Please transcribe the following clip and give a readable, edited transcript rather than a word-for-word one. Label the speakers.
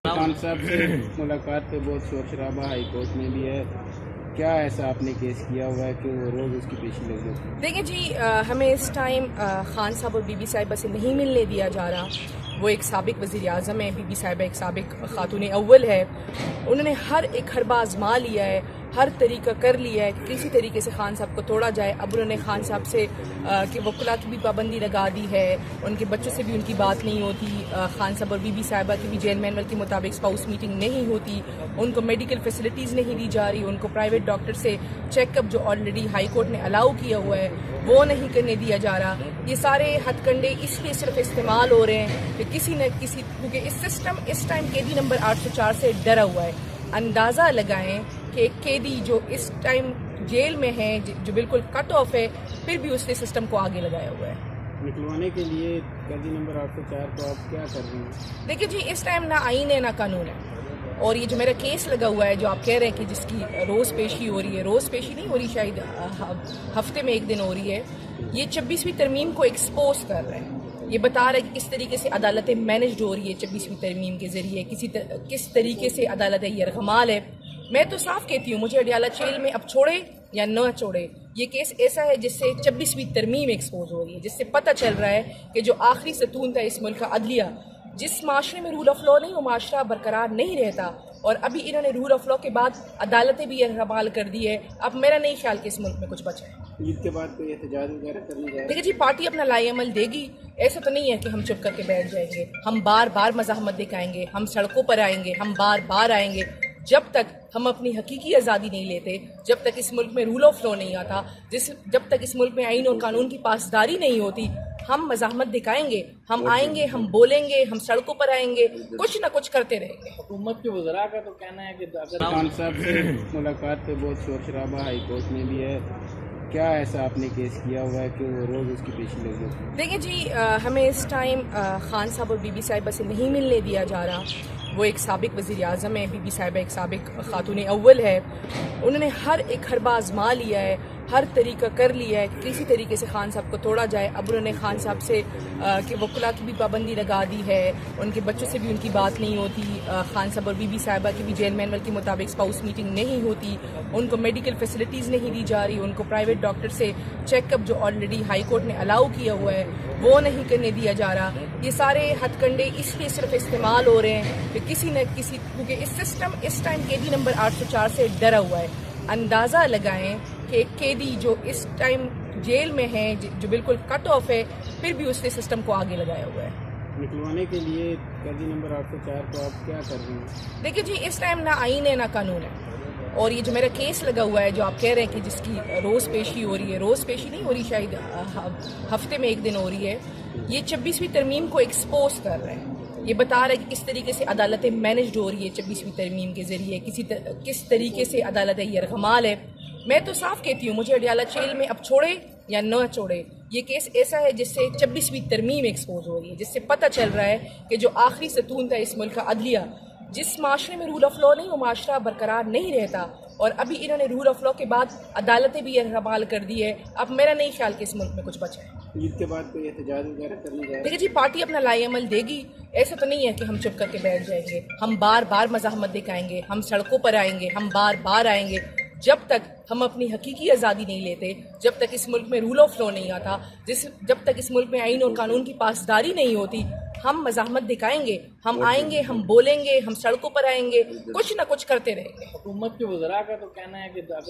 Speaker 1: खान साहब से मुलाकात पे बहुत शोर शराबा हाई कोर्ट में भी है। क्या ऐसा आपने केस किया हुआ है कि वो रोज़ उसकी पेशी लग जाती है?
Speaker 2: देखिए जी, हमें इस टाइम खान साहब और बीबी साहिबा से नहीं मिलने दिया जा रहा। वो एक साबिक वज़ीर आज़म है, बीबी साहिबा एक साबिक खातून अव्वल है। उन्होंने हर एक हरबा आजमा लिया है, हर तरीका कर लिया है कि किसी तरीके से खान साहब को तोड़ा जाए। अब उन्होंने खान साहब से कि वकला की भी पाबंदी लगा दी है, उनके बच्चों से भी उनकी बात नहीं होती। खान साहब और बीबी साहिबा की भी जेल मैनुअल के मुताबिक स्पाउस मीटिंग नहीं होती, उनको मेडिकल फैसिलिटीज़ नहीं दी जा रही, उनको प्राइवेट डॉक्टर से चेकअप जो ऑलरेडी हाई कोर्ट ने अलाउ किया हुआ है वो नहीं करने दिया जा रहा। ये सारे हथकंडे इसलिए सिर्फ इस्तेमाल हो रहे हैं कि किसी न किसी, क्योंकि इस सिस्टम इस टाइम कैदी नंबर 804 से डरा हुआ है। अंदाज़ा लगाएं कि एक कैदी जो इस टाइम जेल में है, जो बिल्कुल कट ऑफ है, फिर भी उसने सिस्टम को आगे लगाया हुआ है।
Speaker 1: निकलवाने के लिए कैदी नंबर 804 को आप क्या कर रहे हैं?
Speaker 2: देखिए जी, इस टाइम ना आईन है ना कानून है। और ये जो मेरा केस लगा हुआ है, जो आप कह रहे हैं कि जिसकी रोज़ पेशी हो रही है, रोज़ पेशी नहीं हो रही, शायद हफ्ते में एक दिन हो रही है, ये 26वीं तरमीम को एक्सपोज कर रहे हैं। ये बता रहा है कि किस तरीके से अदालतें मैनेज हो रही है 26वीं तरमीम के ज़रिए, किस तरीके से अदालत यरगमाल है। मैं तो साफ कहती हूँ, मुझे अडियाला जेल में अब छोड़े या न छोड़े, ये केस ऐसा है जिससे 26वीं तरमीम एक्सपोज हो रही है, जिससे पता चल रहा है कि जो आखिरी सतून था इस मुल्क का, अदलिया, जिस माशरे में रूल ऑफ लॉ नहीं, वो माशरा बरकरार नहीं रहता। और अभी इन्होंने रूल ऑफ लॉ के बाद अदालतें भी यरगमाल कर दी है। अब मेरा नहीं ख्याल कि इस मुल्क में कुछ बचा है।
Speaker 1: ईद के बाद कोई एहतजाज वगैरह करने जा रहे हैं?
Speaker 2: देखिए जी, पार्टी अपना लाएअमल देगी। ऐसा तो नहीं है कि हम चुप करके बैठ जाएंगे। हम बार बार मज़ाहमत दिखाएंगे, हम सड़कों पर आएंगे, हम बार बार आएंगे। जब तक हम अपनी हकीकी आज़ादी नहीं लेते, जब तक इस मुल्क में रूल ऑफ लॉ नहीं आता, जब तक इस मुल्क में आईन और कानून की पासदारी नहीं होती, हम मज़ाहमत दिखाएंगे, हम आएंगे, हम बोलेंगे, हम सड़कों पर आएंगे, कुछ ना कुछ करते रहेंगे।
Speaker 3: हुकूमत के वज़रा का तो कहना है कि
Speaker 1: खान साहब से मुलाकात पे बहुत शोर शराबा हाई कोर्ट में भी है। क्या ऐसा आपने केस किया हुआ है कि वो रोज़ उसकी पेशी लग जाती है?
Speaker 2: देखिए जी, हमें इस टाइम खान साहब और बीबी साहिबा से नहीं मिलने दिया जा रहा। वो एक साबिक वज़ीर आज़म है, बीबी साहिबा एक साबिक खातून अव्वल है। उन्होंने हर एक हरबा आजमा लिया है, हर तरीका कर लिया है कि किसी तरीके से खान साहब को तोड़ा जाए। अब उन्होंने खान साहब से कि वकला की भी पाबंदी लगा दी है, उनके बच्चों से भी उनकी बात नहीं होती। खान साहब और बीबी साहिबा की भी जेल मैनुअल के मुताबिक स्पाउस मीटिंग नहीं होती, उनको मेडिकल फैसिलिटीज़ नहीं दी जा रही, उनको प्राइवेट डॉक्टर से चेकअप जो ऑलरेडी हाई कोर्ट ने अलाउ किया हुआ है वो नहीं करने दिया जा रहा। ये सारे हथकंडे इसलिए सिर्फ इस्तेमाल हो रहे हैं कि किसी न किसी, क्योंकि इस सिस्टम इस टाइम कैदी नंबर 804 से डरा हुआ है। अंदाज़ा लगाएं कि एक कैदी जो इस टाइम जेल में है, जो बिल्कुल कट ऑफ है, फिर भी उसने सिस्टम को आगे लगाया हुआ है।
Speaker 1: निकलवाने के लिए कैदी नंबर 804 को आप क्या कर रहे हैं?
Speaker 2: देखिए जी, इस टाइम ना आईन है ना कानून है। और ये जो मेरा केस लगा हुआ है, जो आप कह रहे हैं कि जिसकी रोज़ पेशी हो रही है, रोज़ पेशी नहीं हो रही, शायद हफ्ते में एक दिन हो रही है, ये 26वीं तरमीम को एक्सपोज कर रहे हैं। ये बता रहा है कि किस तरीके से अदालतें मैनेज हो रही है 26वीं तरमीम के ज़रिए, किस तरीके से अदालत यरगमाल है। मैं तो साफ कहती हूँ, मुझे अडियाला जेल में अब छोड़े या न छोड़े, ये केस ऐसा है जिससे 26वीं तरमीम एक्सपोज हो रही है, जिससे पता चल रहा है कि जो आखिरी सतून था इस मुल्क का, अदलिया, जिस माशरे में रूल ऑफ लॉ नहीं, वो माशरा बरकरार नहीं रहता। और अभी इन्होंने रूल ऑफ लॉ के बाद अदालतें भी यरगमाल कर दी है। अब मेरा नहीं ख्याल कि इस मुल्क में कुछ बचा है।
Speaker 1: ईद के बाद कोई एहतजाज वगैरह करने जा रहे हैं?
Speaker 2: देखिए जी, पार्टी अपना लाएअमल देगी। ऐसा तो नहीं है कि हम चुप करके बैठ जाएंगे। हम बार बार मज़ाहमत दिखाएंगे, हम सड़कों पर आएंगे, हम बार बार आएंगे। जब तक हम अपनी हकीकी आज़ादी नहीं लेते, जब तक इस मुल्क में रूल ऑफ लॉ नहीं आता, जब तक इस मुल्क में आईन और कानून की पासदारी नहीं होती, हम मज़ाहमत दिखाएंगे, हम आएंगे, हम बोलेंगे, हम सड़कों पर आएंगे, कुछ ना कुछ करते रहेंगे।
Speaker 3: हुकूमत के वज़रा का तो कहना है कि